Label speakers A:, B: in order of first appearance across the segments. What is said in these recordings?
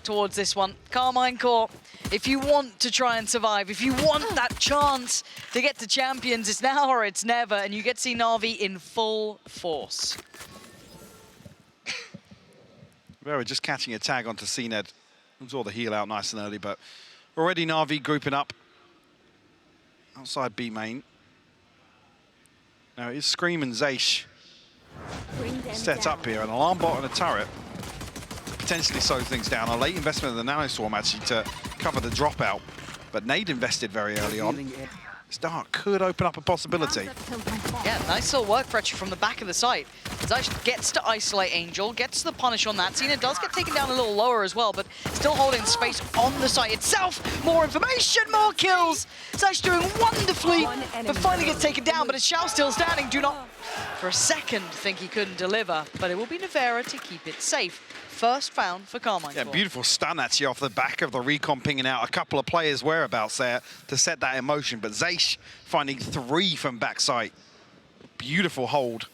A: towards this one. Karmine Corps, if you want to try and survive, if you want that chance to get to champions, it's now or it's never, and you get to see NAVI in full force.
B: We're just catching a tag onto CNED. Saw the heal out nice and early, but already NAVI grouping up outside B main. Now it's Scream and Zaysh set up here, an alarm bot and a turret to potentially slow things down. A late investment in the nanoswarm actually to cover the dropout, but Nade invested very early on. This dart could open up a possibility.
A: Yeah, nice little work pressure from the back of the site. Zaysh gets to isolate Angel, gets the punish on that. Cena does get taken down a little lower as well, but still holding space on the site itself. More information, more kills. Zaysh doing wonderfully, but finally gets taken down, but it's Xiao still standing. Do not, for a second, think he couldn't deliver, but it will be Navera to keep it safe. First found for Karmine.
B: Yeah, beautiful stun actually off the back of the recon pinging out a couple of players' whereabouts there to set that in motion, but Zaysh finding 3 from backside. Beautiful hold.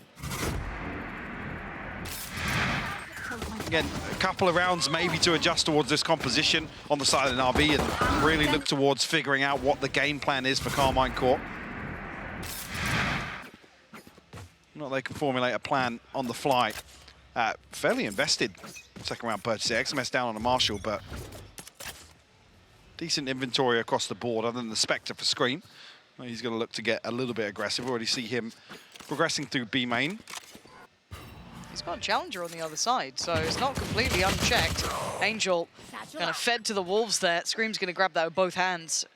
B: Again, a couple of rounds maybe to adjust towards this composition on the side of the NAVI and really look towards figuring out what the game plan is for Karmine Corps. Not they can formulate a plan on the fly. Fairly invested second round purchase. XMS down on a Marshall, but decent inventory across the board other than the Spectre for Scream. Well, he's going to look to get a little bit aggressive. Already see him progressing through B main.
A: He's got a challenger on the other side, so it's not completely unchecked. Angel kind of fed to the wolves there. Scream's going to grab that with both hands.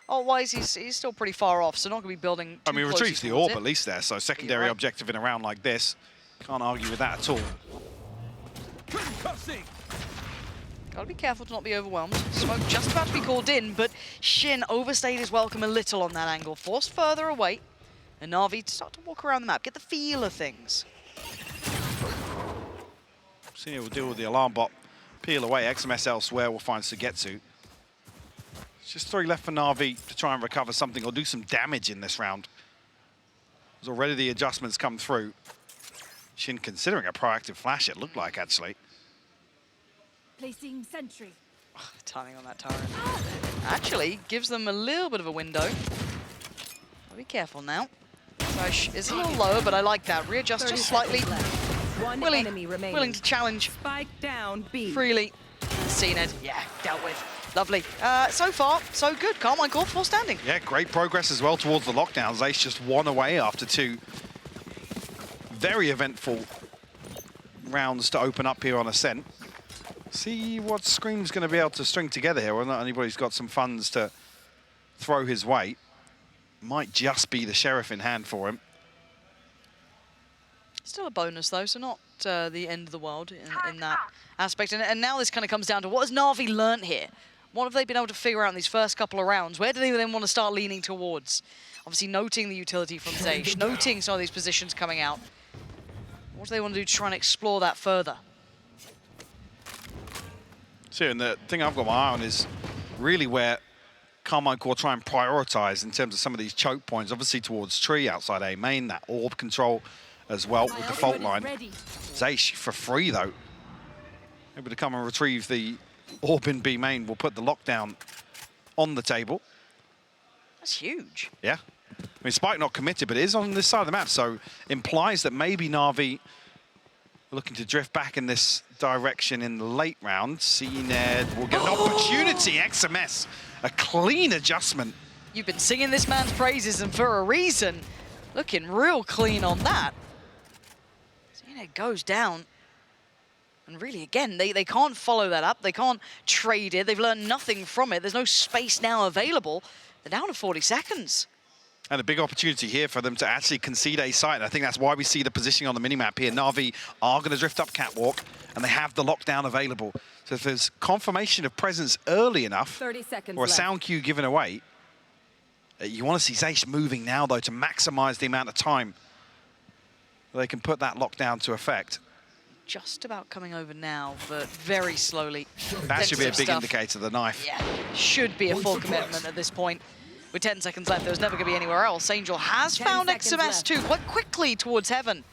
A: Otherwise, he's still pretty far off, so not going to be building too close.
B: Retrieves the orb at least there, so secondary objective in a round like this. Can't argue with that at all.
A: Gotta be careful to not be overwhelmed. Smoke just about to be called in, but Shin overstayed his welcome a little on that angle. Forced further away, and NAVI to start to walk around the map, get the feel of things.
B: Senior will deal with the alarm bot, peel away. XMS elsewhere will find Sugetsu. It's just 3 left for NAVI to try and recover something or do some damage in this round. There's already the adjustments come through. Shin considering a proactive flash, it looked like, actually.
C: Placing sentry.
A: Oh, the timing on that turret. Actually, gives them a little bit of a window. I'll be careful now. Zaysh is a little lower, but I like that. Readjust just slightly. Willing to challenge.
C: Spike down B.
A: Freely. CNED, yeah, dealt with. Lovely. So far, so good. Karmine Corps full standing.
B: Yeah, great progress as well towards the lockdown. Zaysh just 1 away after 2 very eventful rounds to open up here on Ascent. See what Scream's going to be able to string together here. Whether or not anybody's got some funds to throw his way. Might just be the Sheriff in hand for him.
A: Still a bonus, though, so not the end of the world in that aspect. And now this kind of comes down to what has NAVI learnt here? What have they been able to figure out in these first couple of rounds? Where do they then want to start leaning towards? Obviously, noting the utility from Zaysh, noting some of these positions coming out. What do they want to do to try and explore that further?
B: So, and the thing I've got my eye on is really where Karmine Corps try and prioritize in terms of some of these choke points, obviously towards Tree outside A main, that orb control as well with the fault line. Zaysh for free though. Able to come and retrieve the orb in B main will put the lockdown on the table.
A: That's huge.
B: Yeah. I mean, Spike not committed, but it is on this side of the map, so implies that maybe NAVI are looking to drift back in this direction in the late round. CNED will get an opportunity. XMS, a clean adjustment.
A: You've been singing this man's praises, and for a reason. Looking real clean on that. CNED goes down. And really, again, they can't follow that up. They can't trade it. They've learned nothing from it. There's no space now available. They're down to 40 seconds.
B: And a big opportunity here for them to actually concede a site. And I think that's why we see the positioning on the minimap here. NAVI are going to drift up Catwalk, and they have the lockdown available. So if there's confirmation of presence early enough,
C: 30 seconds
B: or a
C: left.
B: sound cue given away, you want to see Zaysh moving now, though, to maximize the amount of time they can put that lockdown to effect.
A: Just about coming over now, but very slowly.
B: That should be a big indicator, the knife.
A: Yeah, should be a full commitment at this point. With 10 seconds left, there's never going to be anywhere else. Angel has found XMS too, quite quickly towards Heaven.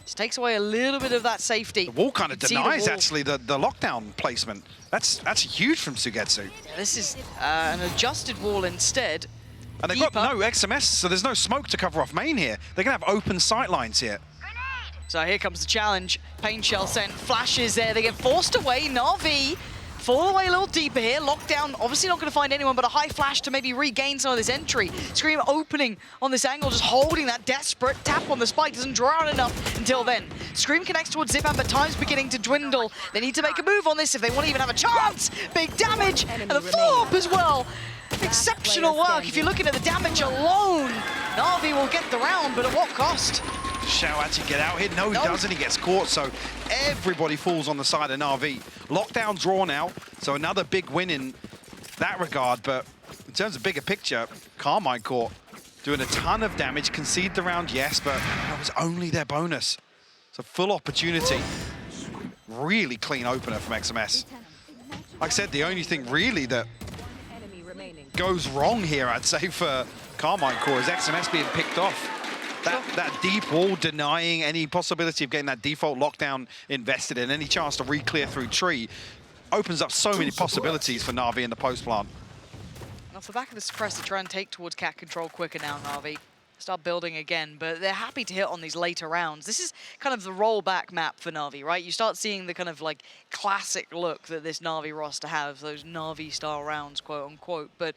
A: This takes away a little bit of that safety.
B: The wall kind of
A: You can see the
B: denies,
A: wall.
B: actually, the lockdown placement. That's huge from Sugetsu.
A: Yeah, this is an adjusted wall instead.
B: And they've got no XMS, so there's no smoke to cover off main here. They're going to have open sight lines here.
A: So here comes the challenge. Pain Shell sent flashes there. They get forced away. NAVI fall away a little deeper here. Lockdown, obviously not going to find anyone, but a high flash to maybe regain some of this entry. Scream opening on this angle, just holding that desperate tap on the spike. Doesn't draw out enough until then. Scream connects towards Zipan, but time's beginning to dwindle. They need to make a move on this if they want to even have a chance. Big damage, and the follow-up as well. Exceptional work. If you're looking at the damage alone, NAVI will get the round, but at what cost?
B: Shall actually get out here? No, he doesn't. He gets caught, so everybody falls on the side of NAVI. Lockdown drawn out, so another big win in that regard. But in terms of bigger picture, Karmine Corps doing a ton of damage. Concede the round, yes, but that was only their bonus. It's a full opportunity. Really clean opener from XMS. Like I said, the only thing really that goes wrong here, I'd say, for Karmine Corps is XMS being picked off. That deep wall denying any possibility of getting that default lockdown invested in, any chance to re-clear through tree, opens up so many possibilities for NAVI in the post plant.
A: Off the back of the suppressor, try and take towards cat control quicker now, NAVI. Start building again, but they're happy to hit on these later rounds. This is kind of the rollback map for NAVI, right? You start seeing the kind of like classic look that this NAVI roster has, those NAVI-style rounds, quote unquote. But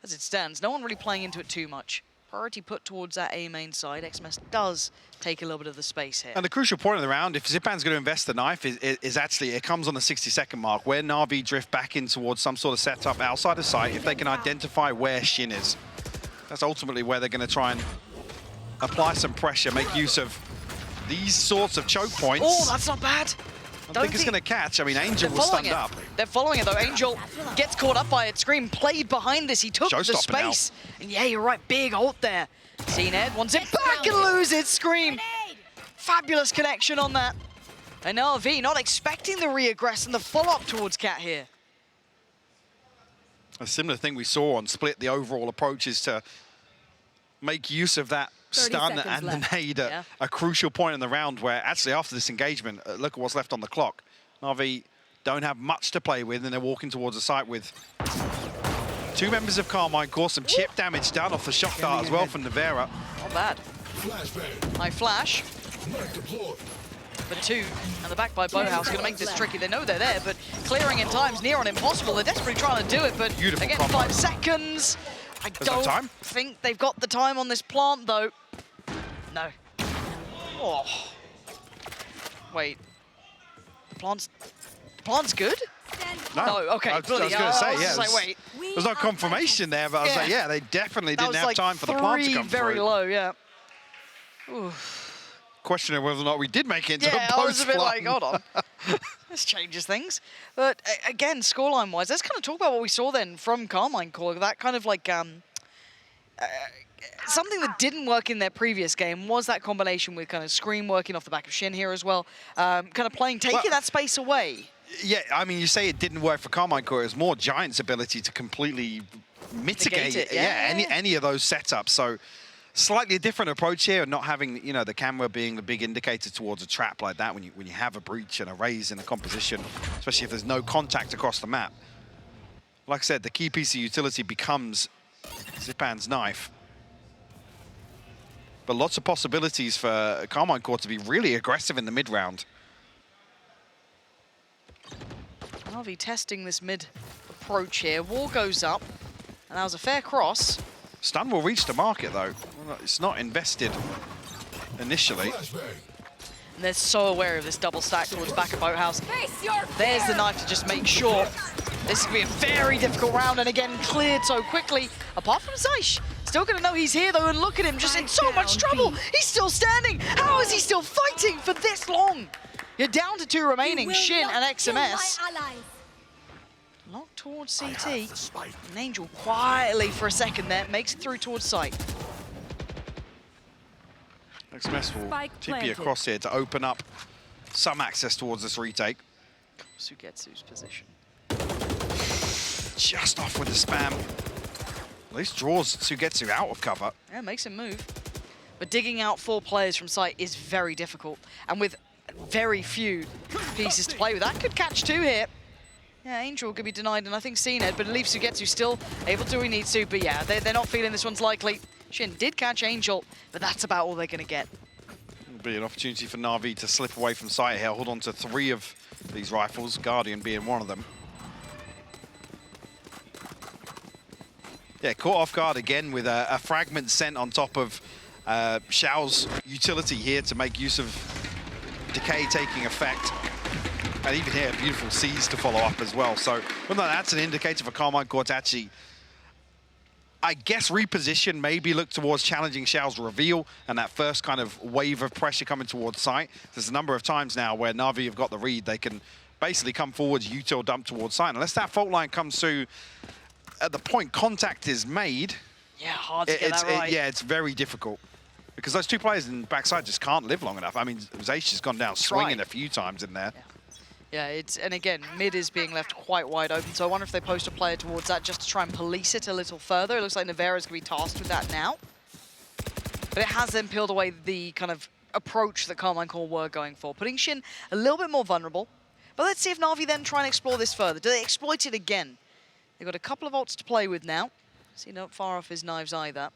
A: as it stands, no one really playing into it too much. Priority put towards that A main side. XMS does take a little bit of the space here.
B: And the crucial point of the round, if Zipan's going to invest the knife, is actually, it comes on the 60-second mark, where NAVI drift back in towards some sort of setup outside of sight, if they can identify where Shin is. That's ultimately where they're going to try and apply some pressure, make use of these sorts of choke points.
A: Oh, that's not bad.
B: I don't think it's going to catch. I mean, Angel was stunned up.
A: They're following it, though. Angel gets caught up by it. Scream played behind this. He took the space. And yeah, you're right. Big ult there. Ed wants it back and loses. Scream. Fabulous connection on that. And NAVI not expecting the re-aggress and the follow-up towards Cat here.
B: A similar thing we saw on Split, the overall approach is to make use of that stun and the nade at a crucial point in the round where actually after this engagement, look at what's left on the clock. NAVI don't have much to play with and they're walking towards the site with two members of Karmine Corps, some chip damage done off the shock dart as well from Nevera.
A: Not bad. High flash. For two, and the back by Bohouse going to make this tricky. They know they're there, but clearing in time's near on impossible. They're desperately trying to do it, but
B: beautiful
A: again, 5 seconds. I don't think they've got the time on this plant, though. No. Oh. Wait. The plant's good? No, okay.
B: I was going to say, yeah.
A: Like, wait.
B: There's no confirmation there, but I was like, yeah, they definitely didn't have time for the plant to come through.
A: Very low, yeah. Ooh.
B: Questioning whether or not we did make it into a post.
A: Yeah, I was a bit like, hold on. This changes things. But again, scoreline-wise, let's kind of talk about what we saw then from Karmine Corps. That kind of like something that didn't work in their previous game was that combination with kind of Scream working off the back of Shin here as well. Kind of taking that space away.
B: Yeah, I mean, you say it didn't work for Karmine Corps. It was more Giant's ability to completely mitigate it. Yeah, any of those setups. So slightly different approach here, and not having, you know, the camera being the big indicator towards a trap like that when you have a breach and a raise in a composition, especially if there's no contact across the map. Like I said, the key piece of utility becomes Zipan's knife. But lots of possibilities for Karmine Corps to be really aggressive in the mid-round.
A: NAVI testing this mid approach here. Wall goes up, and that was a fair cross.
B: Stun will reach the market, though. It's not invested initially.
A: And they're so aware of this double stack towards back of Boathouse. There's the knife to just make sure. This is going to be a very difficult round, and again, cleared so quickly. Apart from Zeish, still going to know he's here, though, and look at him, just in so much trouble. He's still standing. How is he still fighting for this long? You're down to 2 remaining, Shin and XMS. Locked towards CT. And Angel quietly for a second there, makes it through towards sight.
B: XMS will TP across here to open up some access towards this retake.
A: Sugetsu's position.
B: Just off with the spam. At least draws Sugetsu out of cover.
A: Yeah, makes him move. But digging out 4 players from site is very difficult. And with very few pieces to play with, that could catch 2 here. Yeah, Angel could be denied, and I think CNED, but it leaves Sugetsu still able to do what he needs to. But yeah, they're not feeling this one's likely. Shin did catch Angel, but that's about all they're going to get.
B: It'll be an opportunity for Na'Vi to slip away from sight here, hold on to 3 of these rifles, Guardian being one of them. Yeah, caught off guard again with a fragment sent on top of Xiao's utility here to make use of decay taking effect. And even here, beautiful C's to follow up as well. So, well, no, that's an indicator for Karmine Corps to actually, I guess, reposition, maybe look towards challenging Xiao's reveal and that first kind of wave of pressure coming towards site. There's a number of times now where Na'Vi have got the read. They can basically come forwards, util dump towards site. Unless that fault line comes through at the point contact is made.
A: Yeah, hard to get that right.
B: Yeah, it's very difficult. Because those 2 players in backside just can't live long enough. I mean, Zaysh has gone down swinging a few times in there.
A: Yeah, and again, mid is being left quite wide open, so I wonder if they post a player towards that just to try and police it a little further. It looks like Navera's going to be tasked with that now. But it has then peeled away the kind of approach that Karmine Corps were going for, putting Shin a little bit more vulnerable. But let's see if Na'Vi then try and explore this further. Do they exploit it again? They've got a couple of ults to play with now. See, not far off his knives either.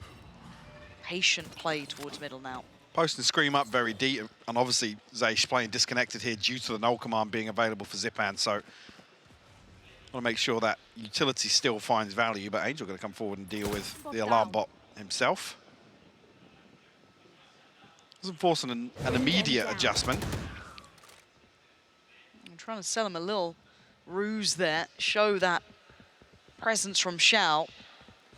A: Patient play towards middle now.
B: Post and scream up very deep, and obviously Zaysh playing disconnected here due to the null command being available for Zipan, so want to make sure that utility still finds value, but Angel going to come forward and deal with the alarm bot himself. Doesn't force an immediate adjustment.
A: I'm trying to sell him a little ruse there, show that presence from Xiao,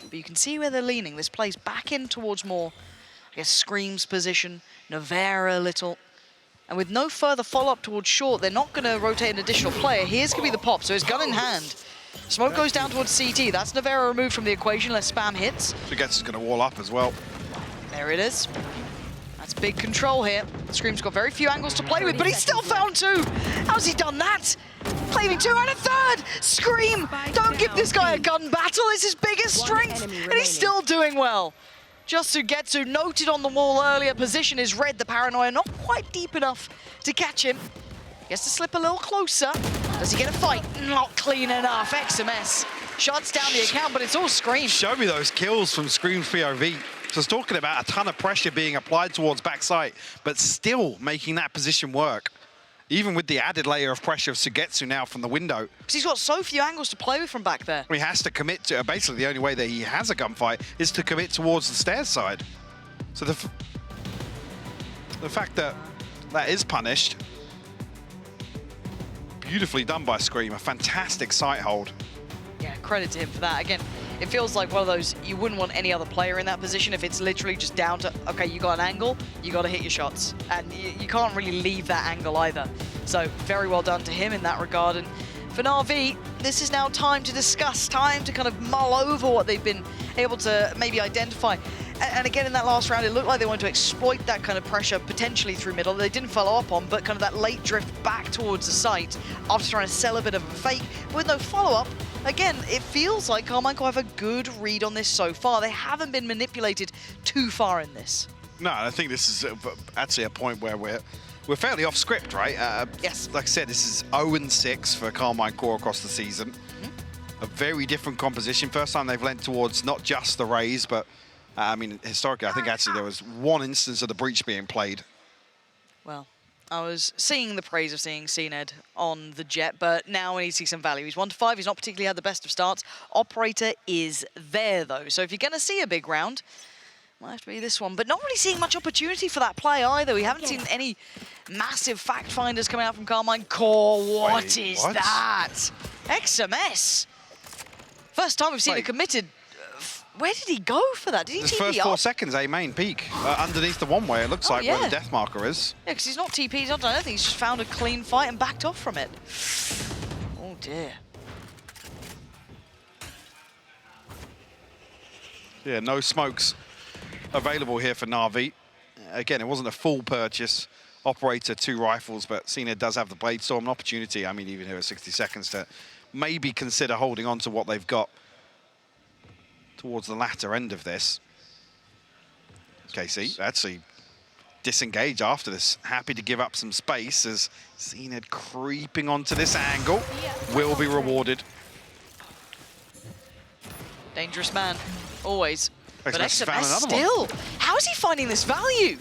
A: but you can see where they're leaning. This plays back in towards more, I guess, Scream's position, Navera a little. And with no further follow-up towards short, they're not going to rotate an additional player. Here's going to be the pop, so it's gun in hand. Smoke goes down towards CT. That's Navera removed from the equation, less spam hits.
B: Sugetsu's going to wall up as well.
A: There it is. That's big control here. Scream's got very few angles to play with, but he's still found 2. How's he done that? Claiming 2 and a 3rd! Scream! Don't give this guy a gun battle, it's his biggest strength, and he's still doing well. Just Sugetsu noted on the wall earlier, position is red, the paranoia not quite deep enough to catch him. Gets to slip a little closer. Does he get a fight? Not clean enough. XMS shuts down the account, but it's all Scream.
B: Show me those kills from Scream's POV. So it's talking about a ton of pressure being applied towards backside, but still making that position work. Even with the added layer of pressure of Sugetsu now from the window.
A: Because he's got so few angles to play with from back there.
B: He has to commit to, basically the only way that he has a gunfight is to commit towards the stairs side. So the fact that that is punished, beautifully done by Scream, a fantastic sight hold.
A: Yeah, credit to him for that. Again, it feels like one of those, you wouldn't want any other player in that position if it's literally just down to, okay, you got an angle, you got to hit your shots. And you can't really leave that angle either. So very well done to him in that regard. And for Na'Vi, this is now time to discuss, time to kind of mull over what they've been able to maybe identify. And again, in that last round, it looked like they wanted to exploit that kind of pressure potentially through middle. They didn't follow up on, but kind of that late drift back towards the site after trying to sell a bit of a fake with no follow-up. Again, it feels like Karmine Corps have a good read on this so far. They haven't been manipulated too far in this. No,
B: I think this is actually a point where we're fairly off script, right?
A: Yes.
B: Like I said, this is 0-6 for Karmine Corps across the season. A very different composition. First time they've lent towards not just the Rays, but I mean, historically, I think actually there was one instance of the breach being played.
A: Well, I was singing the praise of seeing CNED on the Jet, but now we need to see some value. He's 1-5, he's not particularly had the best of starts. Operator is there, though. So if you're going to see a big round, might have to be this one. But not really seeing much opportunity for that play either. We haven't seen any massive fact finders coming out from Karmine Corps. What is that? XMS. First time we've seen a committed. Where did he go for that? Did he TP
B: up? First 4 seconds, a main peak. Underneath the one-way, it looks like, where the death marker is.
A: Yeah, because he's not TP, he's not done anything. He's just found a clean fight and backed off from it. Oh, dear.
B: Yeah, no smokes available here for Na'Vi. Again, it wasn't a full purchase. Operator, 2 rifles, but CNED does have the Blade Storm, an opportunity, I mean, even here at 60 seconds to maybe consider holding on to what they've got towards the latter end of this. KC actually disengage after this. Happy to give up some space as Zened creeping onto this angle. Will be rewarded.
A: Dangerous man, always. But
B: XMS found
A: XMS
B: another
A: still, how is he finding this value?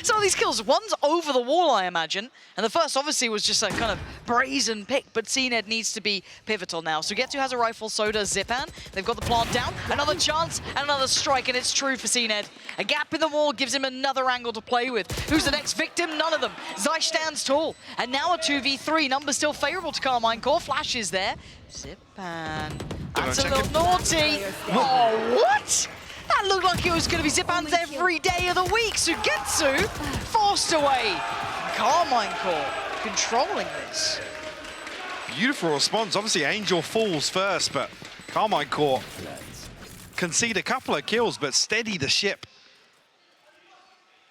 A: Some of these kills, one's over the wall, I imagine, and the first obviously was just a kind of brazen pick, but Zened needs to be pivotal now. So Getsu has a rifle, so does Zipan. They've got the plant down, another chance, and another strike, and it's true for Zened. A gap in the wall gives him another angle to play with. Who's the next victim? None of them. Zeiss stands tall, and now a 2v3. Numbers still favorable to Karmine Corps. Flash is there. Zipan. That's a little naughty. Oh, what? That looked like it was going to be Zipan's every day of the week. Sugetsu forced away. Karmine Corps controlling this.
B: Beautiful response. Obviously, Angel falls first, but Karmine Corps concede a couple of kills, but steady the ship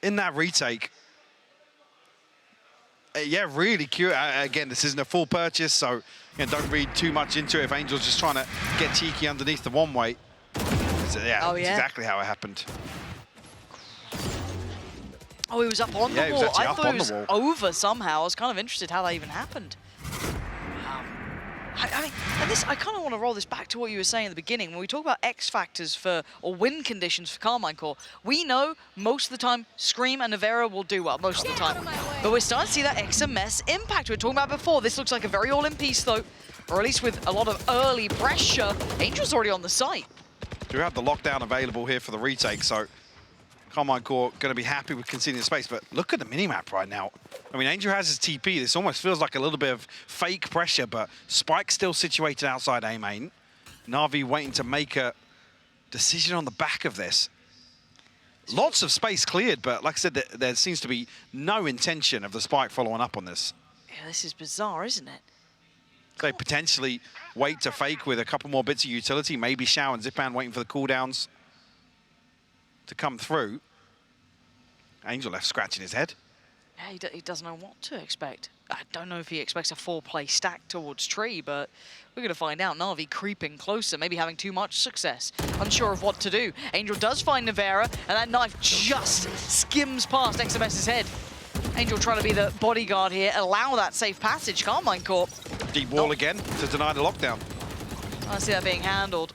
B: in that retake. Yeah, really cute. Again, this isn't a full purchase, so don't read too much into it if Angel's just trying to get cheeky underneath the one-way. So, yeah, that's exactly how it happened.
A: Oh, he was up on the wall. I thought he was over somehow. I was kind of interested how that even happened. I mean, and this, I kind of want to roll this back to what you were saying at the beginning. When we talk about X factors for, or win conditions for Karmine Corps, we know most of the time Scream and Navera will do well, most of the time. But we're starting to see that XMS impact we were talking about before. This looks like a very all-in piece, though, or at least with a lot of early pressure. Angel's already on the site.
B: We have the lockdown available here for the retake, so Karmine Corps going to be happy with conceding the space, but look at the minimap right now. I mean, Angel has his TP. This almost feels like a little bit of fake pressure, but Spike still situated outside A main. Navi waiting to make a decision on the back of this. Lots of space cleared, but like I said, there seems to be no intention of the Spike following up on this.
A: Yeah, this is bizarre, isn't it?
B: They potentially wait to fake with a couple more bits of utility, maybe Xiao and Zipan waiting for the cooldowns to come through. Angel left scratching his head.
A: Yeah, he doesn't know what to expect. I don't know if he expects a 4-play stack towards Tree, but we're going to find out. Navi creeping closer, maybe having too much success. Unsure of what to do. Angel does find Navera, and that knife just skims past XMS's head. Angel trying to be the bodyguard here, allow that safe passage. Karmine Corps.
B: Deep wall again to deny the lockdown.
A: I see that being handled.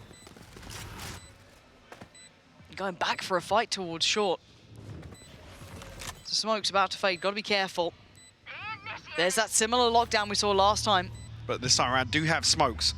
A: Going back for a fight towards short. The smoke's about to fade, gotta be careful. There's that similar lockdown we saw last time.
B: But this time around do have smokes,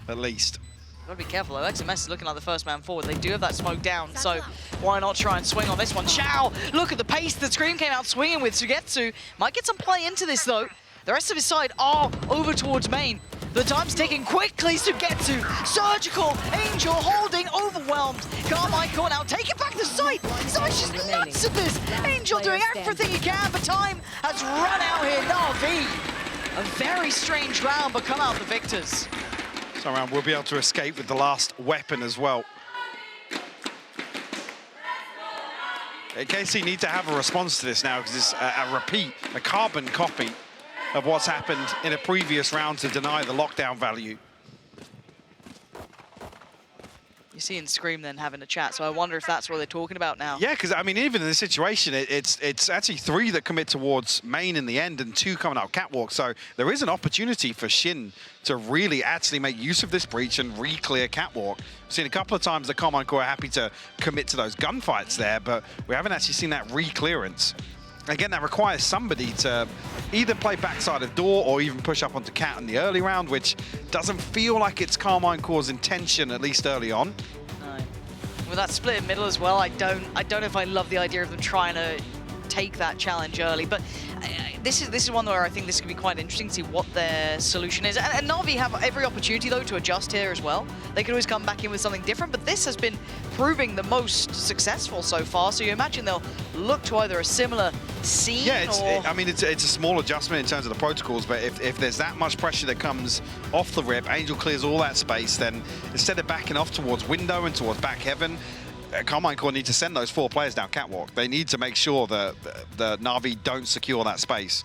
B: at least.
A: Gotta be careful though, XMS is looking like the first man forward. They do have that smoke down, so why not try and swing on this one? Xiao, look at the pace that Scream came out swinging with. Sugetsu might get some play into this though. The rest of his side are over towards main. The time's ticking quickly. Sugetsu, surgical, Angel holding, overwhelmed. Karmine Corps now taking back the site. Zeiss is nuts at this. Angel doing everything he can, but time has run out here. Navi, a very strange round, but come out the victors.
B: So around we'll be able to escape with the last weapon as well. KC need to have a response to this now because it's a repeat, a carbon copy of what's happened in a previous round to deny the lockdown value.
A: You're seeing Scream then having a chat, so I wonder if that's what they're talking about now.
B: Yeah, because I mean, even in this situation, it's actually 3 that commit towards main in the end and 2 coming out catwalk. So there is an opportunity for Shin to really actually make use of this breach and re-clear catwalk. We've seen a couple of times the Karmine Corps are happy to commit to those gunfights there, but we haven't actually seen that re-clearance. Again, that requires somebody to either play backside of door or even push up onto cat in the early round, which doesn't feel like it's Karmine Corps' intention, at least early on.
A: No. With that split in middle as well, I don't know if I love the idea of them trying to take that challenge early, but this is one where I think this could be quite interesting to see what their solution is. And Navi have every opportunity, though, to adjust here as well. They could always come back in with something different, but this has been proving the most successful so far, so you imagine they'll look to either a similar scene or...
B: I mean, it's a small adjustment in terms of the protocols, but if there's that much pressure that comes off the rip, Angel clears all that space, then instead of backing off towards window and towards back heaven, Karmine Corps need to send those 4 players down catwalk. They need to make sure that the Navi don't secure that space.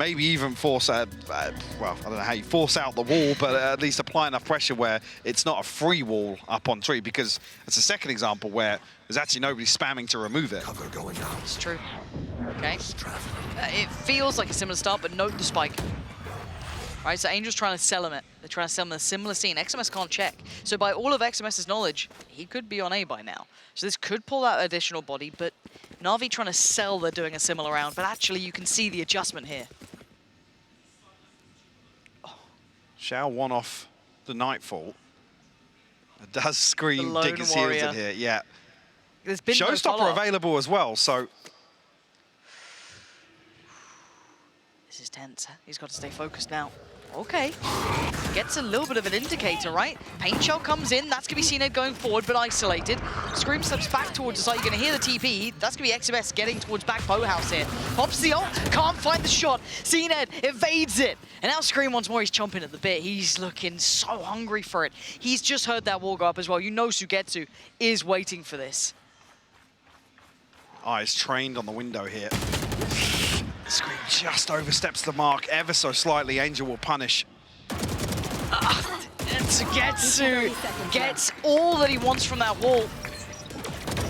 B: maybe even force well, I don't know how you force out the wall, but at least apply enough pressure where it's not a free wall up on tree, because it's a second example where there's actually nobody spamming to remove it.
A: It's true. Okay. It feels like a similar start, but note the spike. Right, so Angel's trying to sell him it. They're trying to sell him a similar scene. XMS can't check. So by all of XMS's knowledge, he could be on A by now. So this could pull out additional body, but NAVI trying to sell they're doing a similar round, but actually you can see the adjustment here.
B: Shao one off the Nightfall. It does scream dig his heels in here, yeah.
A: There's been
B: Showstopper available as well, so.
A: This is tense. He's got to stay focused now. Okay. Gets a little bit of an indicator, right? Paint Shell comes in. That's going to be CNED going forward, but isolated. Scream slips back towards the site. You're going to hear the TP. That's going to be XMS getting towards back Boathouse here. Pops the ult. Can't find the shot. CNED evades it. And now Scream once more. He's chomping at the bit. He's looking so hungry for it. He's just heard that wall go up as well. You know Sugetsu is waiting for this.
B: Eyes trained on the window here. Scream just oversteps the mark ever so slightly. Angel will punish.
A: Sugetsu gets all that he wants from that wall.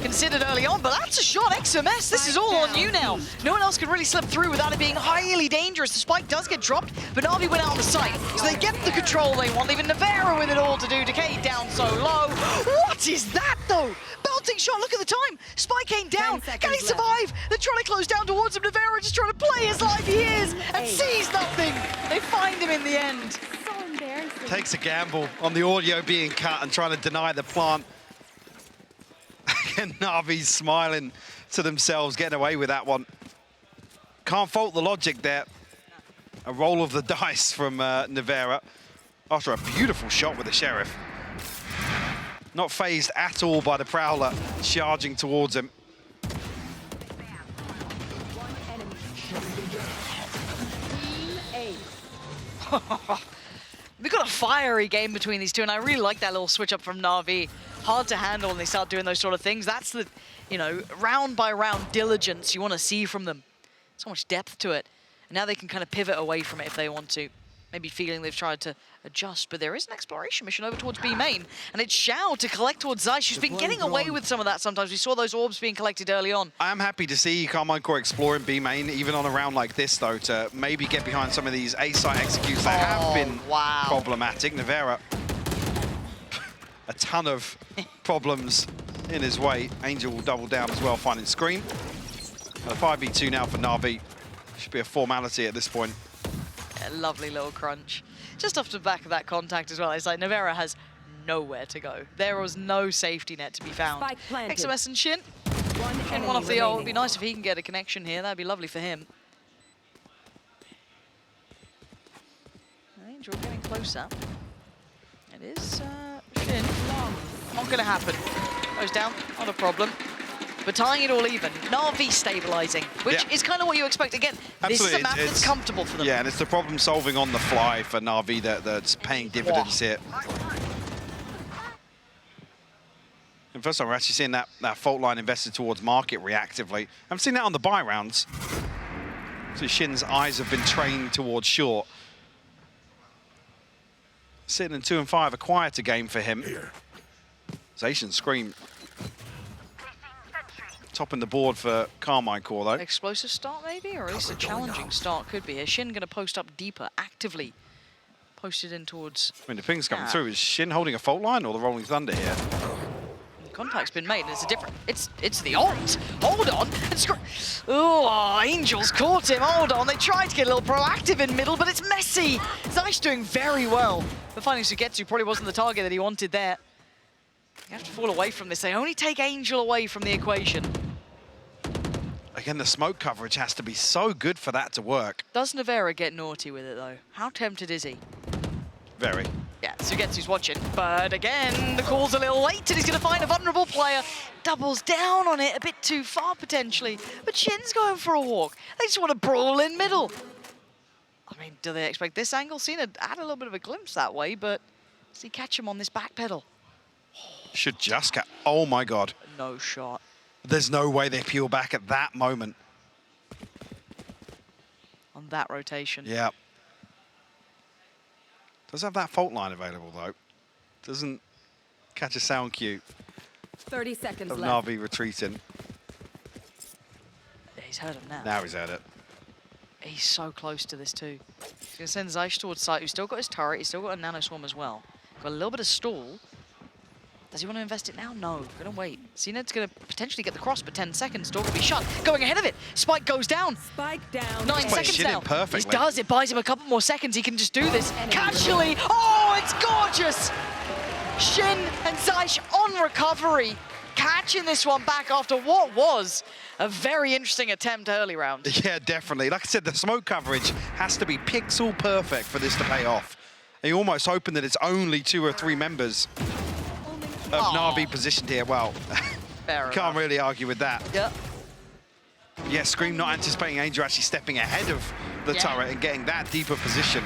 A: Considered early on, but that's a shot. XMS, this is all on you now. No one else can really slip through without it being highly dangerous. The spike does get dropped, but NAVI went out on the site, so they get the control they want, leaving Navera with it all to do. Decay down so low. What is that, though? Belting shot, look at the time. Spike ain't down. Can he survive? They're trying to close down towards him. Navera just trying to play as live he is and sees nothing. They find him in the end.
B: Takes a gamble on the audio being cut and trying to deny the plant. And Navi's smiling to themselves, getting away with that one. Can't fault the logic there. A roll of the dice from Navera after a beautiful shot with the Sheriff. Not phased at all by the Prowler charging towards him.
A: We've got a fiery game between these two, and I really like that little switch up from Na'Vi. Hard to handle when they start doing those sort of things. That's the, you know, round by round diligence you want to see from them. So much depth to it. And now they can kind of pivot away from it if they want to. Maybe feeling they've tried to adjust, but there is an exploration mission over towards B main, and it's Xiao to collect towards Zeiss. She's been getting away with some of that sometimes. We saw those orbs being collected early on.
B: I am happy to see Karmine Corps exploring B main, even on a round like this, though, to maybe get behind some of these A-site executes that have been problematic. Navera, a ton of problems in his way. Angel will double down as well, finding Scream. A 5v2 now for Na'Vi. Should be a formality at this point.
A: A lovely little crunch. Just off the back of that contact as well, it's like Navera has nowhere to go. There was no safety net to be found. XMS and Shin. Shin one off the ult. It'd be nice if he can get a connection here. That'd be lovely for him. Angel getting closer. It is Shin. Not going to happen. Goes down, not a problem. But tying it all even, Na'Vi stabilizing, which is kind of what you expect. Again, this is a map that's comfortable for them.
B: Yeah, and it's the problem solving on the fly for Na'Vi that's paying dividends here. And first time we're actually seeing that fault line invested towards market reactively. I've seen that on the buy rounds. So Shin's eyes have been trained towards short. Sitting in 2 and 5, a quieter game for him. Zacian Scream. Topping the board for Karmine Corps, though.
A: Explosive start, maybe? Or at least a challenging start could be. Is Shin going to post up deeper, actively posted in towards...
B: I mean, the ping's coming through. Is Shin holding a fault line or the Rolling Thunder here?
A: The contact's been made, and it's a different... It's the ult! Hold on! Oh, Angel's caught him! Hold on! They tried to get a little proactive in middle, but it's messy! Zeiss doing very well. But finding Sugetsu probably wasn't the target that he wanted there. You have to fall away from this. They only take Angel away from the equation.
B: Again, the smoke coverage has to be so good for that to work.
A: Does Navera get naughty with it, though? How tempted is he?
B: Very.
A: Yeah, Sugetsu's watching. But again, the call's a little late, and he's going to find a vulnerable player. Doubles down on it a bit too far, potentially. But Shin's going for a walk. They just want to brawl in middle. I mean, do they expect this angle? Cena had a little bit of a glimpse that way, but does he catch him on this back pedal?
B: Should just catch. Oh, my God.
A: No shot.
B: There's no way they peel back at that moment.
A: on that rotation.
B: Yeah. Does have that fault line available, though. Doesn't catch a sound cue
C: 30 seconds
B: of
C: left.
B: Na'Vi retreating.
A: He's heard him now.
B: Now he's heard it.
A: He's so close to this too. He's going to send Zeiss towards site, who's still got his turret, he's still got a nano swarm as well. Got a little bit of stall. Does he want to invest it now? No, gonna wait. CNED's gonna potentially get the cross, but 10 seconds, door could be shut. Going ahead of it, Spike goes down.
C: Spike down.
A: 9 seconds
B: Shin
A: now.
B: it perfectly.
A: He does, it buys him a couple more seconds, he can just do this. Casually, oh, it's gorgeous! Shin and Zeiss on recovery, catching this one back after what was a very interesting attempt early round.
B: Yeah, definitely. Like I said, the smoke coverage has to be pixel perfect for this to pay off. And you're almost hoping that it's only 2 or 3 members of Na'Vi positioned here. Well, can't really argue with that.
A: Yep.
B: Yeah, Scream not anticipating Angel actually stepping ahead of the turret and getting that deeper position.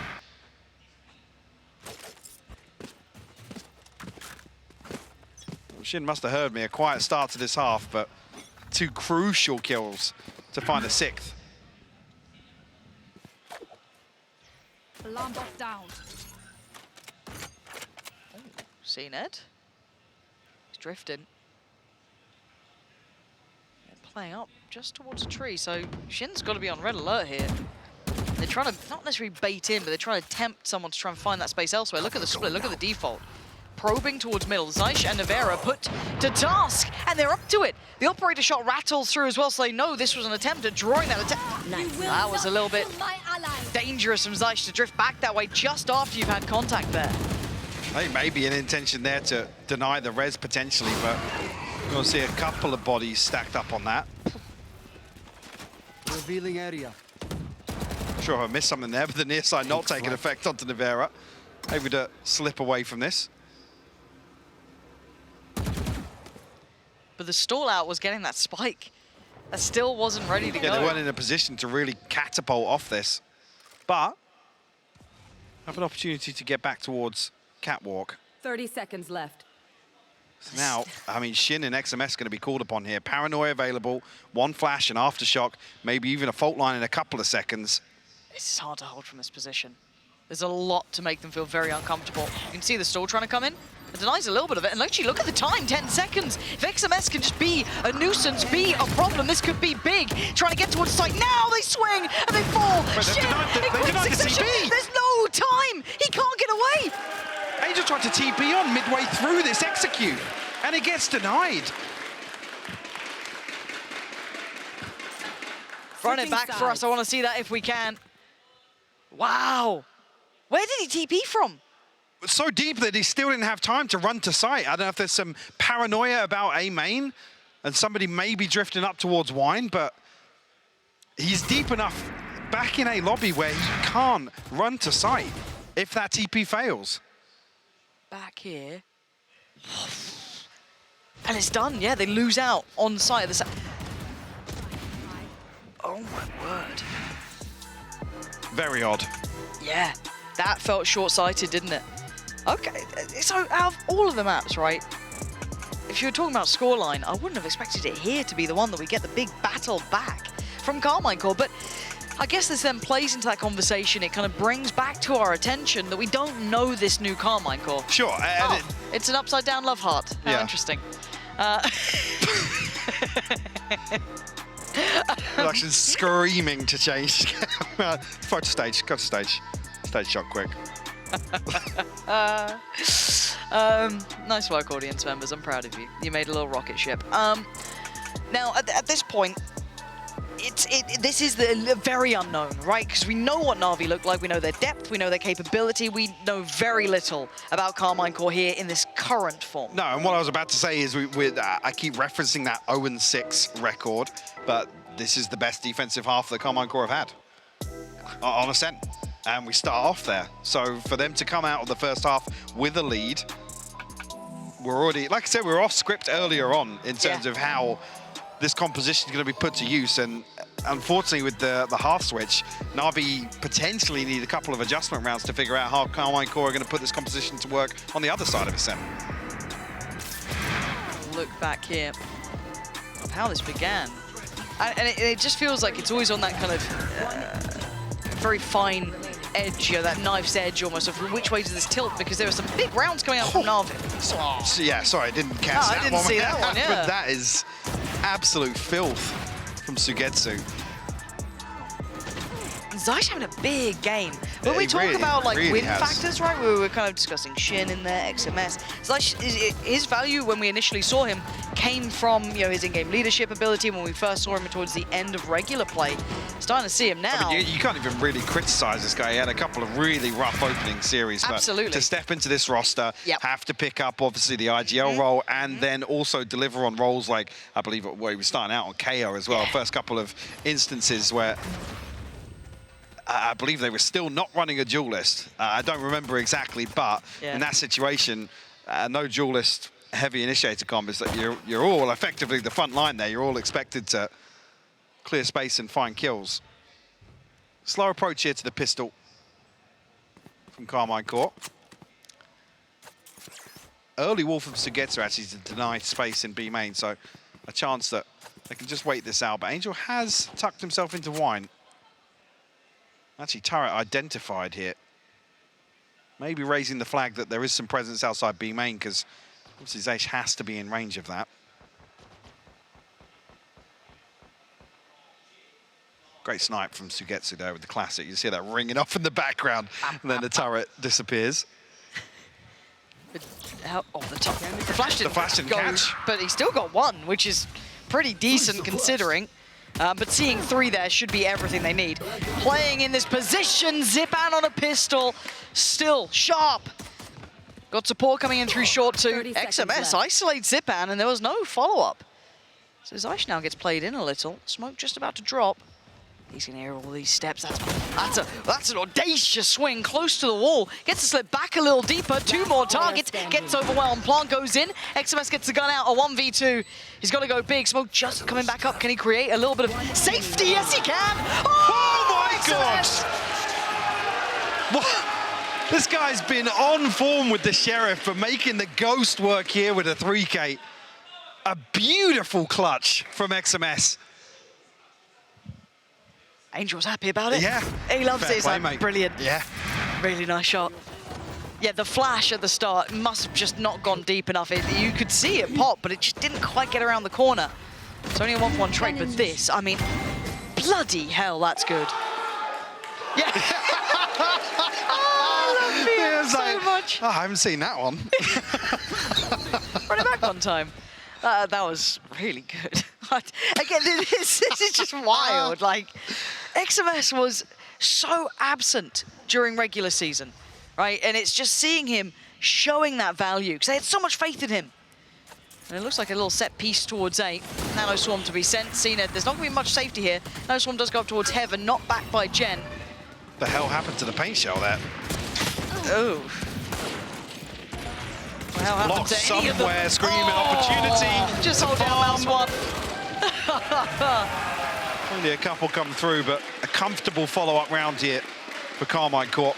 B: Shin must have heard me. A quiet start to this half, but 2 crucial kills to find a 6th.
C: Alarm bot down.
A: CNED. He's drifting. Playing up just towards a tree, so Shin's got to be on red alert here. They're trying to, not necessarily bait in, but they're trying to tempt someone to try and find that space elsewhere. Look at the split, look at the default. Probing towards middle. Zeiss and Navera put to task, and they're up to it. The operator shot rattles through as well, so they know this was an attempt at drawing that attack.
C: Nice.
A: That was a little bit dangerous from Zeiss to drift back that way just after you've had contact there.
B: I think maybe an intention there to deny the res potentially, but we're going to see a couple of bodies stacked up on that.
D: Revealing area.
B: I'm sure I missed something there, but the near side not taking effect onto Navera. Maybe to slip away from this.
A: But the stall out was getting that spike. That still wasn't ready to go.
B: Yeah, they weren't in a position to really catapult off this. But have an opportunity to get back towards Catwalk.
C: 30 seconds left.
B: So now, I mean, Shin and XMS going to be called upon here. Paranoia available, 1 flash, an aftershock, maybe even a fault line in a couple of seconds.
A: It's hard to hold from this position. There's a lot to make them feel very uncomfortable. You can see the stall trying to come in. It denies a little bit of it, and actually look at the time, 10 seconds. If XMS can just be a nuisance, be a problem, this could be big. Trying to get towards the site, now they swing, and they fall.
B: But
A: Shit,
B: they denied the TP.
A: There's no time, he can't get away.
B: Angel tried to TP on midway through this execute, and it gets denied.
A: Run it back for us, I want to see that if we can. Wow. Where did he TP from?
B: So deep that he still didn't have time to run to site. I don't know if there's some paranoia about A main and somebody may be drifting up towards Wine, but he's deep enough back in A lobby where he can't run to site if that TP fails.
A: Back here. And it's done, yeah, they lose out on site of the site. Oh my word.
B: Very odd.
A: Yeah, that felt short-sighted, didn't it? Okay, so out of all of the maps, right, if you were talking about scoreline, I wouldn't have expected it here to be the one that we get the big battle back from Karmine Corps, but I guess this then plays into that conversation. It kind of brings back to our attention that we don't know this new Karmine Corps.
B: Sure.
A: It's an upside-down love heart. How interesting.
B: Production screaming to change. Go to stage. Go to stage. Stage shot quick.
A: Nice work, audience members. I'm proud of you. You made a little rocket ship. Now, at this point, this is the very unknown, right? Because we know what Na'Vi look like, we know their depth, we know their capability, we know very little about Karmine Corps here in this current form.
B: No, and what I was about to say is I keep referencing that 0-6 record, but this is the best defensive half that Karmine Corps have had on Ascent. And we start off there. So for them to come out of the first half with a lead, we're already, like I said, we were off script earlier on in terms of how this composition is going to be put to use. And unfortunately, with the half switch, Na'Vi potentially need a couple of adjustment rounds to figure out how Karmine Corps are going to put this composition to work on the other side of Ascent.
A: Look back here of how this began. And it just feels like it's always on that kind of very fine edge, you know, that knife's edge almost of which way does this tilt, because there are some big rounds coming out from NAVI.
B: So, yeah, sorry, I didn't catch that
A: I didn't
B: one.
A: see that one, yeah.
B: But that is absolute filth from Sugetsu.
A: Zai's having a big game. When we
B: he
A: talk
B: really,
A: about like
B: really
A: win
B: has.
A: factors, right? We were kind of discussing Shin in there, XMS. Zai, his value when we initially saw him came from, you know, his in-game leadership ability when we first saw him towards the end of regular play. Starting to see him now.
B: I mean, you can't even really criticize this guy. He had a couple of really rough opening series.
A: Absolutely.
B: But to step into this roster,
A: Yep.
B: have to pick up, obviously, the IGL role, and then also deliver on roles like, I believe, where he was starting out on KO as well.
A: Yeah.
B: First couple of instances where I believe they were still not running a duelist. I don't remember exactly, but in that situation, no duelist heavy initiator combos. That you're all effectively the front line there. You're all expected to clear space and find kills. Slow approach here to the pistol from Karmine Corps. Early wall from Sugetsu actually to deny space in B main, so a chance that they can just wait this out. But Angel has tucked himself into wine. Actually, turret identified here. Maybe raising the flag that there is some presence outside B main, because obviously Zaish has to be in range of that. Great snipe from Sugetsu there with the classic. You see that ringing off in the background, and then the turret disappears.
A: Off the top. The flash didn't,
B: go, catch.
A: But he still got one, which is pretty decent considering. But seeing three there should be everything they need. Playing in this position, Zipan on a pistol, still sharp. Got support coming in through short two. XMS isolates Zipan, and there was no follow-up. So Zaish now gets played in a little. Smoke just about to drop. He's gonna hear all these steps. That's an audacious swing close to the wall. Gets to slip back a little deeper. Two more targets. Gets overwhelmed. Plant goes in. XMS gets the gun out. A 1v2. He's got to go big. Smoke just coming back up. Can he create a little bit of safety? Yes, he can.
B: Oh my gosh! What? This guy's been on form with the Sheriff, but making the ghost work here with a 3K. A beautiful clutch from XMS.
A: Angel's happy about it.
B: Yeah.
A: He loves it. It's like,
B: mate.
A: brilliant.
B: Yeah.
A: Really nice shot. Yeah, the flash at the start must have just not gone deep enough. You could see it pop, but it just didn't quite get around the corner. It's only a 1-1 trade, but this, I mean, bloody hell, that's good. Yeah. I love so much.
B: Oh, I haven't seen that one.
A: Run it back one time. That was really good. Again, this is just wild. Like, XMS was so absent during regular season, right? And it's just seeing him showing that value, because they had so much faith in him. And it looks like a little set piece towards A. Nano Swarm to be sent. Cena, there's not going to be much safety here. Nano Swarm does go up towards Heaven, not backed by Jen.
B: The hell happened to the paint shell there?
A: Oh. Well,
B: Blocked somewhere, screaming opportunity.
A: Just hold down mouse one.
B: Only a couple come through, but a comfortable follow-up round here for Karmine Corps.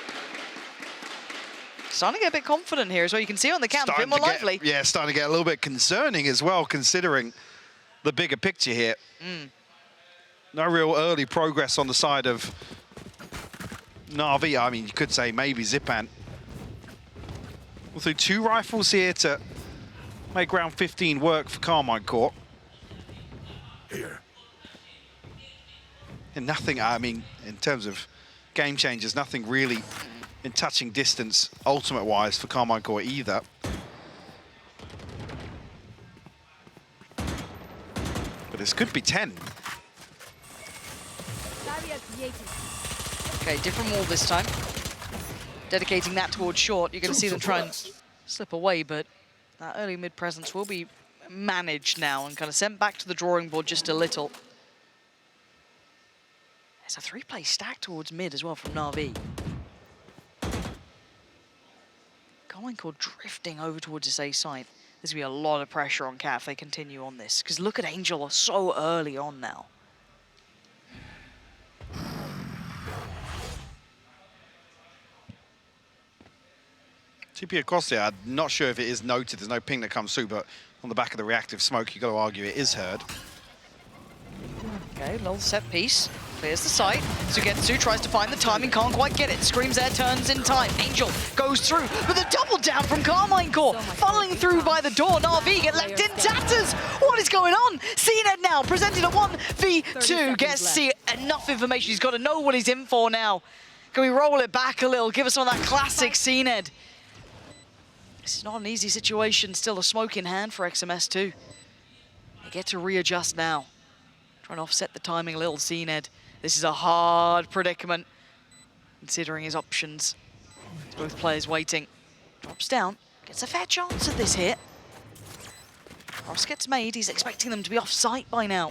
A: Starting to get a bit confident here as well. You can see on the cam, a bit more lively.
B: Yeah, starting to get a little bit concerning as well, considering the bigger picture here. No real early progress on the side of NAVI. I mean, you could say maybe Zipan. Well, through two rifles here to make round 15 work for Karmine Corps.
D: Here.
B: And nothing, I mean, in terms of game changers, nothing really in touching distance, ultimate-wise, for Karmine Corps either. But this could be 10.
A: Okay, different wall this time. Dedicating that towards short. You're going to see them try and slip away, but that early mid presence will be managed now and kind of sent back to the drawing board just a little. There's a three-play stack towards mid as well from Na'Vi. Karmine Corps drifting over towards his A side. There's going to be a lot of pressure on Cat if they continue on this, because look at Angel so early on now.
B: TP across there, I'm not sure if it is noted. There's no ping that comes through, but on the back of the reactive smoke, you've got to argue it is heard.
A: Okay, little set piece. Clears the site. Sugetsu tries to find the timing, can't quite get it. Screams there, turns in time. Angel goes through, but the double down from Karmine Corps. Funneling through by the door. NAVI get left in tatters. What is going on? CNED now presented a 1v2. Gets to see enough information. He's got to know what he's in for now. Can we roll it back a little? Give us some of that classic CNED. This is not an easy situation. Still a smoke in hand for XMS too. They get to readjust now. Trying to offset the timing a little, CNED. This is a hard predicament, considering his options. Both players waiting. Drops down, gets a fair chance at this hit. Cross gets made, he's expecting them to be off site by now.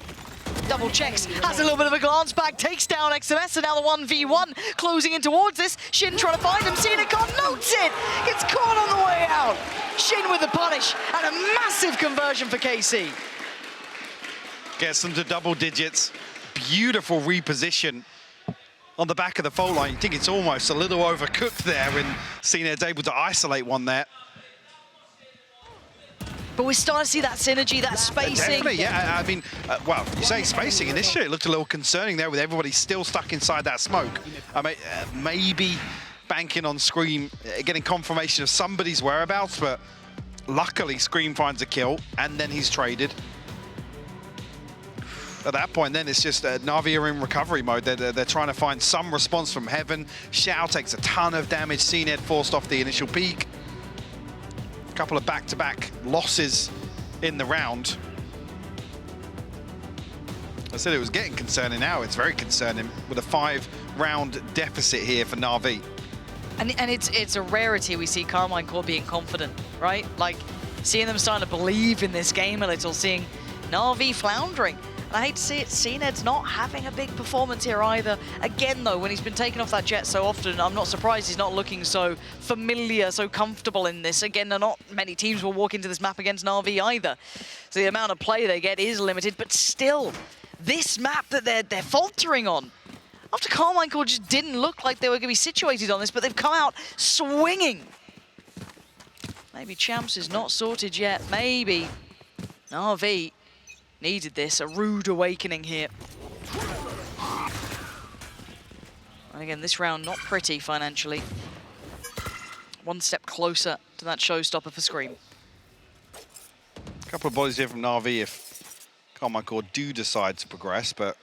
A: Double checks, has a little bit of a glance back, takes down XMS, and now the 1v1 closing in towards this. Shin trying to find him, Sinacon notes it! Gets caught on the way out! Shin with the punish, and a massive conversion for KC.
B: Gets them to double digits. Beautiful reposition on the back of the fault line. You think it's almost a little overcooked there, and CNED's able to isolate one there.
A: But we're starting to see that synergy, that spacing.
B: Definitely, yeah. I mean, well, you say spacing. Initially, it looked a little concerning there with everybody still stuck inside that smoke. I mean, maybe banking on Scream, getting confirmation of somebody's whereabouts, but luckily Scream finds a kill, and then he's traded. At that point, then it's just NAVI are in recovery mode. They're trying to find some response from Heaven. Xiao takes a ton of damage. CNED forced off the initial peak. A couple of back-to-back losses in the round. I said it was getting concerning. Now it's very concerning with a 5-round deficit here for NAVI.
A: And it's a rarity we see Karmine Corps being confident, right? Like, seeing them starting to believe in this game a little, seeing NAVI floundering. I hate to see it, CNED's not having a big performance here either. Again, though, when he's been taken off that jet so often, I'm not surprised he's not looking so familiar, so comfortable in this. Again, not many teams will walk into this map against NAVI either. So the amount of play they get is limited, but still, this map that they're faltering on. After Karmine Corps just didn't look like they were going to be situated on this, but they've come out swinging. Maybe Champs is not sorted yet. Maybe NAVI needed this, a rude awakening here. And again, this round not pretty financially. One step closer to that showstopper for Scream.
B: A couple of bodies here from NAVI if Karmine Corps do decide to progress, but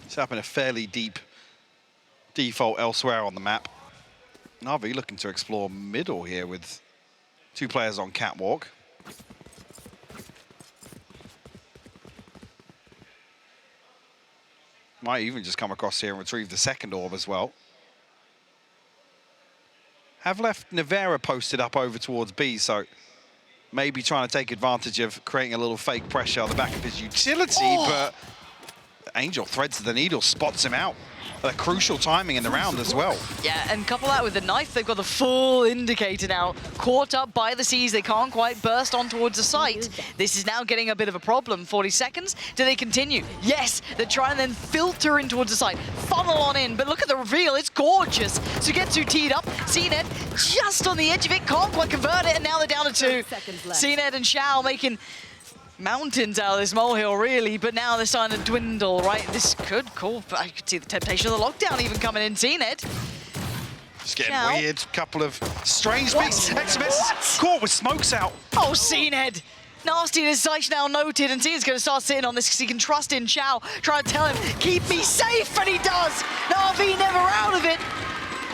B: it's happened a fairly deep default elsewhere on the map. NAVI looking to explore middle here with 2 players on catwalk. Might even just come across here and retrieve the second orb as well. Have left Nevera posted up over towards B, so maybe trying to take advantage of creating a little fake pressure on the back of his utility, but Angel threads the needle, spots him out. A crucial timing in the round as well.
A: Yeah, and couple that with the knife, they've got the full indicator now. Caught up by the seas, they can't quite burst on towards the site. This is now getting a bit of a problem. 40 seconds, do they continue? Yes, they're trying to then filter in towards the site, funnel on in, but look at the reveal, it's gorgeous. Sugetsu teed up, CNED just on the edge of it, can't quite convert it, and now they're down to 2. CNED and Xiao making mountains out of this molehill, really, but now they're starting to dwindle, right? This could call, I could see the temptation of the lockdown even coming in. CNED.
B: It's getting weird. Couple of strange bits. XMS caught with smokes out.
A: Oh, CNED. Nasty decisive now noted, and CNED's going to start sitting on this because he can trust in Xiao. Trying to tell him, keep me safe, and he does. NAVI never out of it.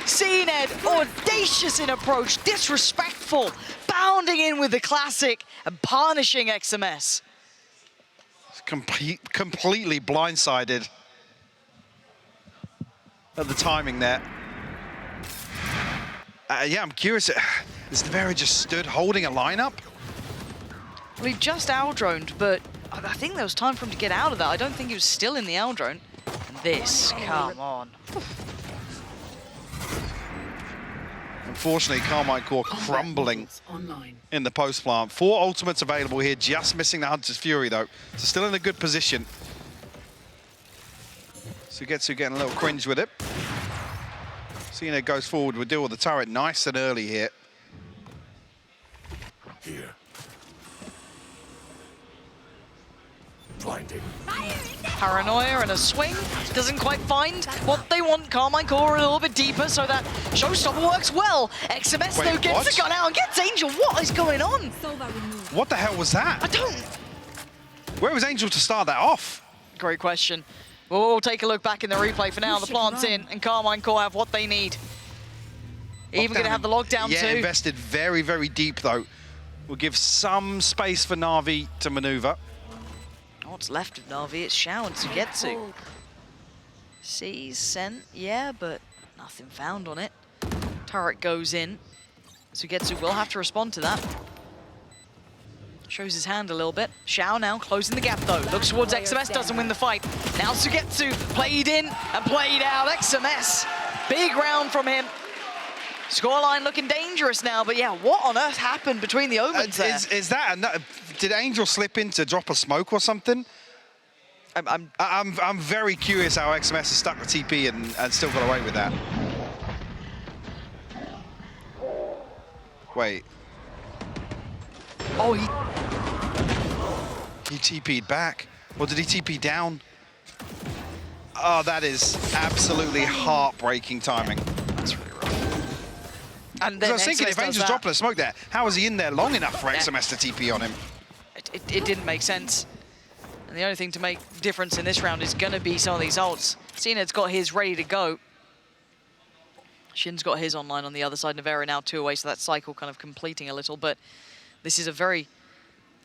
A: CNED, audacious in approach, disrespectful, bounding in with the classic and punishing XMS.
B: Completely blindsided at the timing there. Yeah, I'm curious. Is Nevera just stood holding a lineup?
A: Well, he just owl-droned, but I think there was time for him to get out of that. I don't think he was still in the owl-drone. And this, come on.
B: Unfortunately, Karmine Corps crumbling in the post plant. 4 ultimates available here, just missing the Hunter's Fury though. So still in a good position. Sugetsu getting a little cringe with it. CNED goes forward with deal with the turret nice and early here.
D: Blinding.
A: Paranoia and a swing. Doesn't quite find what they want. Karmine Corps a little bit deeper, so that Showstopper works well. XMS, though,
B: Wait,
A: gets
B: what?
A: the gun out and gets Angel. What is going on?
C: Sova removed.
B: What the hell was
A: I
B: that?
A: don't...
B: Where was Angel to start that off?
A: Great question. We'll take a look back in the replay. For now, the plant's in, and Karmine Corps have what they need. Even going to have the lockdown
B: yeah,
A: too.
B: invested very, very deep, though. Will give some space for Na'Vi to maneuver.
A: What's left of Navi? It's Shao and Sugetsu. Sees, sent, yeah, but nothing found on it. Turret goes in. Sugetsu will have to respond to that. Shows his hand a little bit. Shao now closing the gap though. Looks towards XMS, doesn't win the fight. Now Sugetsu played in and played out. XMS, big round from him. Scoreline looking dangerous now, but yeah, what on earth happened between the omens there?
B: Is that did Angel slip in to drop a smoke or something? I'm very curious how XMS has stuck the TP and still got away with that. Wait.
A: Oh,
B: he TP'd back. Or did he TP down? Oh, that is absolutely heartbreaking timing.
A: that's really rough. And then
B: I was thinking,
A: XMS
B: if
A: does
B: Angel's
A: that.
B: dropping a smoke there, how was he in there long enough for
A: Yeah.
B: XMS to TP on him?
A: It didn't make sense. And the only thing to make difference in this round is going to be some of these ults. CNED's got his ready to go. Shin's got his online on the other side. Nevera now 2 away, so that cycle kind of completing a little. But this is a very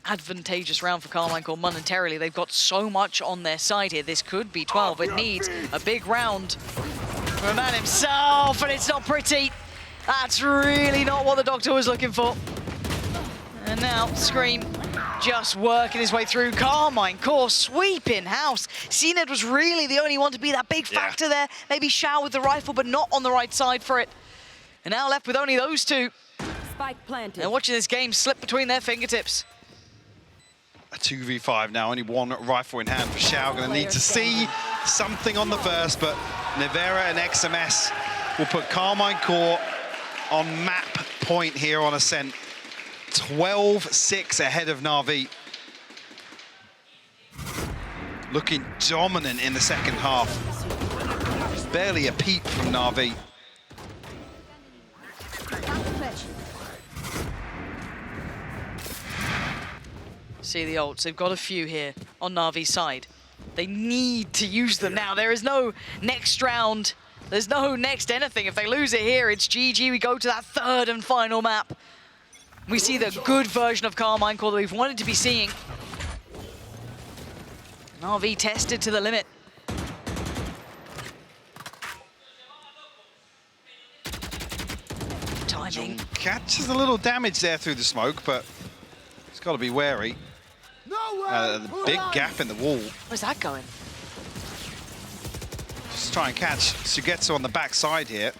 A: advantageous round for Karmine Corps momentarily. They've got so much on their side here. This could be 12. It needs a big round from the man himself, and it's not pretty. That's really not what the Doctor was looking for. And now Scream just working his way through. Karmine Corps sweeping house. CNED was really the only one to be that big factor there. Maybe Shao with the rifle, but not on the right side for it. And now left with only those two.
C: Spike planted.
A: They're watching this game slip between their fingertips.
B: A 2v5 now, only one rifle in hand for Shao. Going to need to see something on the first, but Nevera and XMS will put Karmine Corps on map point here on Ascent. 12-6 ahead of Na'Vi. Looking dominant in the second half. Barely a peep from Na'Vi.
A: See the ults, they've got a few here on Navi's side. They need to use them now. There is no next round. There's no next anything. If they lose it here, it's GG. We go to that third and final map. We see the good version of Karmine Corps that we've wanted to be seeing. Navi tested to the limit. Timing.
B: Catches a little damage there through the smoke, but he's got to be wary. The big gap in the wall.
A: Where's that going?
B: Just try and catch Sugetsu on the back side here.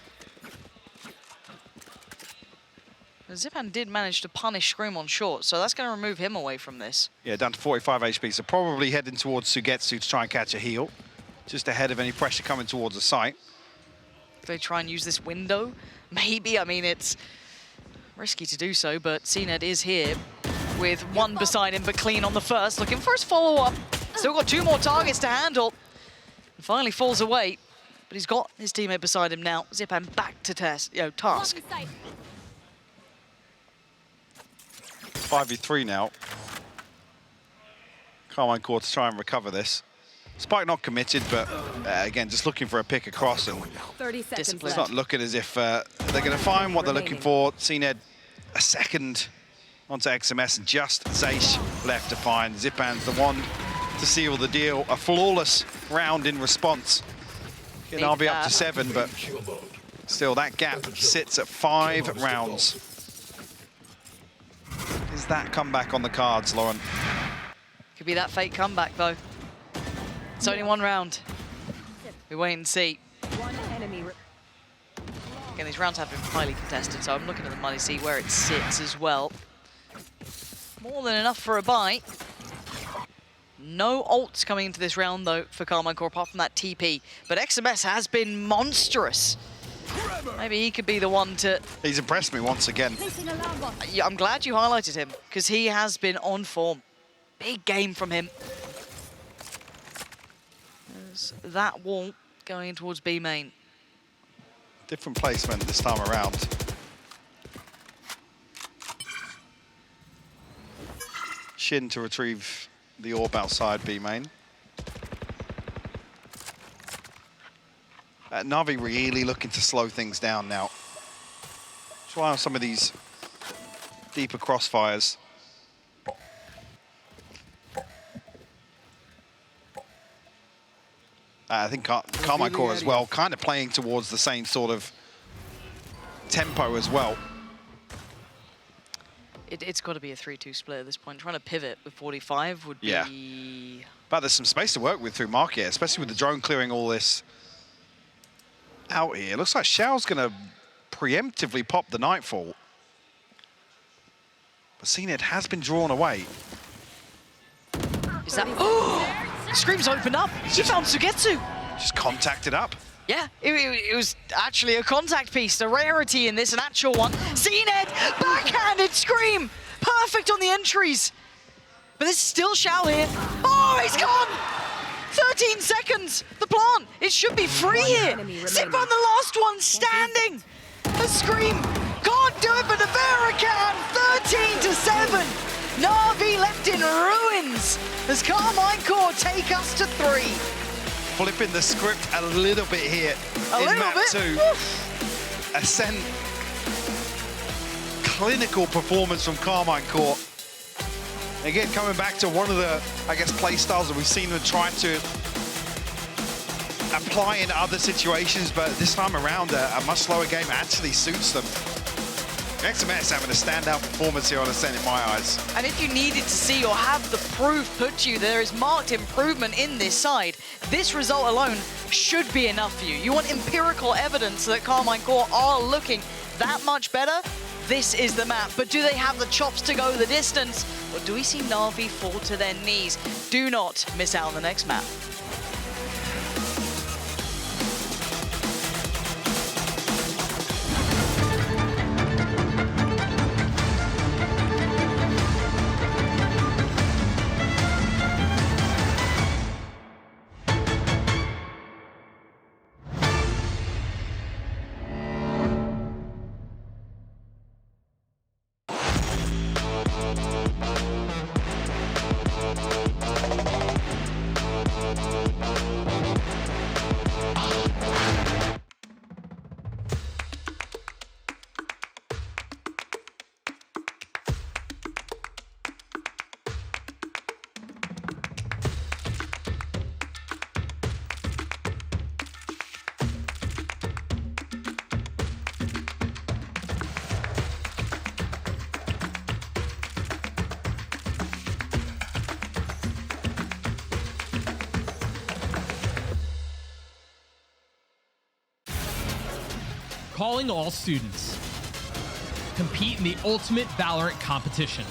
A: Zipan did manage to punish Scream on short, so that's going to remove him away from this.
B: Yeah, down to 45 HP, so probably heading towards Sugetsu to try and catch a heal. Just ahead of any pressure coming towards the site.
A: If they try and use this window, maybe. I mean, it's risky to do so, but CNED is here with one beside him, but clean on the first, looking for his follow-up. Still got 2 more targets to handle. And finally falls away, but he's got his teammate beside him now. Zipan back to task.
B: 5v3 now. Karmine Corps to try and recover this. Spike not committed, but again, just looking for a pick across. And
C: 30 seconds
A: Discipline.
B: it's
C: left.
B: not looking as if they're going to find what they're looking for. CNED a second onto XMS, and just Zaysh left to find. Zipan's the one to seal the deal. A flawless round in response. Getting RV up to 7, but still that gap sits at 5 rounds. Is that comeback on the cards, Lauren?
A: Could be that fake comeback, though. It's only 1 round. We wait and see.
C: One enemy.
A: Again, these rounds have been highly contested, so I'm looking at the money, see where it sits as well. More than enough for a bite. No ults coming into this round, though, for Karmine Corps, apart from that TP. But XMS has been monstrous. Maybe he could be the one to...
B: He's impressed me once again.
A: Yeah, I'm glad you highlighted him, because he has been on form. Big game from him. as that wall going towards B main.
B: Different placement this time around. Shin to retrieve the orb outside B main. Navi really looking to slow things down now. Try on some of these deeper crossfires. I think Karmine Corps as well, kind of playing towards the same sort of tempo as well.
A: It's got to be a 3-2 split at this point. Trying to pivot with 45 would be...
B: But there's some space to work with through Market, especially with the drone clearing all this out here. Looks like Xiao's going to preemptively pop the Nightfall. But Zenit has been drawn away.
A: Is that... Oh! Scream's opened up. She found Sugetsu.
B: Just contacted up.
A: Yeah, it was actually a contact piece, a rarity in this, an actual one. Zenit, backhanded Scream. Perfect on the entries. But there's still Xiao here. Oh, he's gone. 13 seconds. The plant, it should be free here. Sigma on the last one, standing. A Scream can't do it, but Navera can. 13-7. Navi left in ruins as Karmine Corps take us to 3.
B: Flipping the script a little bit here in map 2. Ascent. Clinical performance from Karmine Corps. Again, coming back to one of the, I guess, play styles that we've seen them try to apply in other situations, but this time around, a much slower game actually suits them. XMS having a standout performance here on Ascent in my eyes.
A: And if you needed to see or have the proof put to you, there is marked improvement in this side. This result alone should be enough for you. You want empirical evidence that Karmine Corps are looking that much better? This is the map. But do they have the chops to go the distance? Or do we see Navi fall to their knees? Do not miss out on the next map.
E: Calling all students. Compete in the ultimate Valorant competition.